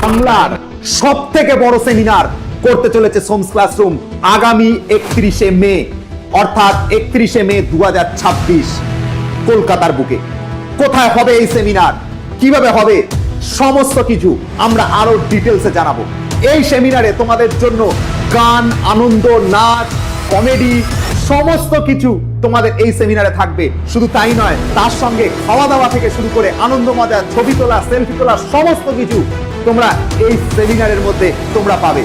বাংলার সবথেকে বড় সেমিনার করতে চলেছে সোমস ক্লাসরুম আগামী 31শে মে, অর্থাৎ 31শে মে 2026 কলকাতার বুকে। কোথায় হবে এই সেমিনার, কিভাবে হবে, সমস্ত কিছু আমরা আরো ডিটেলসে জানাবো। এই সেমিনারে তোমাদের জন্য গান, আনন্দ, নাচ, কমেডি সমস্ত কিছু তোমাদের এই সেমিনারে থাকবে। শুধু তাই নয়, তার সঙ্গে খাওয়া দাওয়া থেকে শুরু করে আনন্দ, মজা, ছবি তোলা, সেলফি তোলা সমস্ত কিছু তোমরা এই সেমিনারের মধ্যে তোমরা পাবে।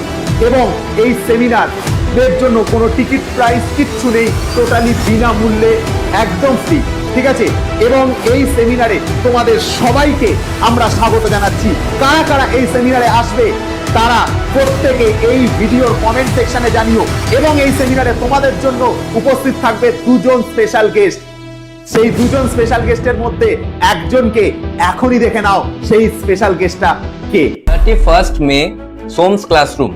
এবং এই সেমিনারের জন্য কোনো টিকিট প্রাইস কিচ্ছু নেই, টোটালি বিনামূল্যে, একদম ফ্রি, ঠিক আছে? এবং এই সেমিনারে তোমাদের সবাইকে আমরা স্বাগত জানাচ্ছি। কারা কারা এই সেমিনারে আসবে তারা প্রত্যেকে এই ভিডিওর কমেন্ট সেকশনে জানিও। এবং এই সেমিনারে তোমাদের জন্য উপস্থিত থাকবে দুজন স্পেশাল গেস্ট। সেই দুজন স্পেশাল গেস্টের মধ্যে একজনকে এখনই দেখে নাও, সেই স্পেশাল গেস্টটা কে। 31 মে সোমস ক্লাসরুম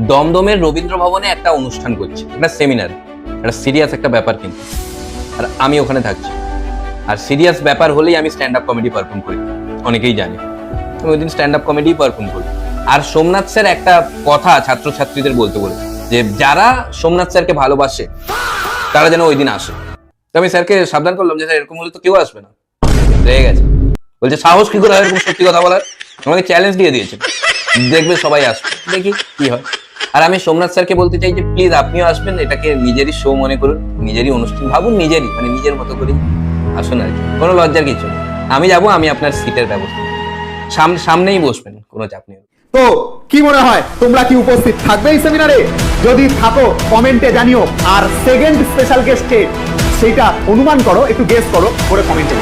দমদমের রবীন্দ্র ভবনে একটা অনুষ্ঠান করছে, একটা সেমিনার, একটা সিরিয়াস একটা ব্যাপার কিন্তু। আর আমি ওখানে থাকছি। আর সিরিয়াস ব্যাপার হলেই আমি স্ট্যান্ড আপ কমেডি পারফর্ম করি, অনেকেই জানে। আমি ওই দিন স্ট্যান্ড আপ কমেডি পারফর্ম করি। আর সোমনাথ স্যার একটা কথা ছাত্রছাত্রীদের বলতে বলে যে যারা সোমনাথ স্যারকে ভালোবাসে তারা যেন ওই দিন আসে। তো আমি স্যারকে সাবধান করলাম যে স্যার এরকম হলে তো কেউ আসবে না। রেগে গেছে, বলছে সাহস কি করে এরকম সত্যি কথা বলার। আমাকে চ্যালেঞ্জ দিয়ে দিয়েছে, দেখবে সবাই আসবে, দেখি কি হয়। আর আমি সোমনাথ স্যারকে বলতে চাই যে প্লিজ আপনিও আসবেন, এটাকে নিজেরই শো মনে করুন, নিজেরই অনুষ্ঠান ভাবুন, নিজেরই, মানে নিজের মতো করেই আসুন আর কি, কোনো লজ্জার কিছু নেই। আমি যাবো, আমি আপনার সিটের ব্যবস্থা, সামনেই বসবেন, কোনো চাপ নেই। তো কি মনে হয়, তোমরা কি উপস্থিত থাকবে এই সেমিনারে? যদি থাকো কমেন্টে জানিও। আর সেকেন্ড স্পেশাল গেস্টকে সেটা অনুমান করো, একটু গেস করো করে কমেন্টে।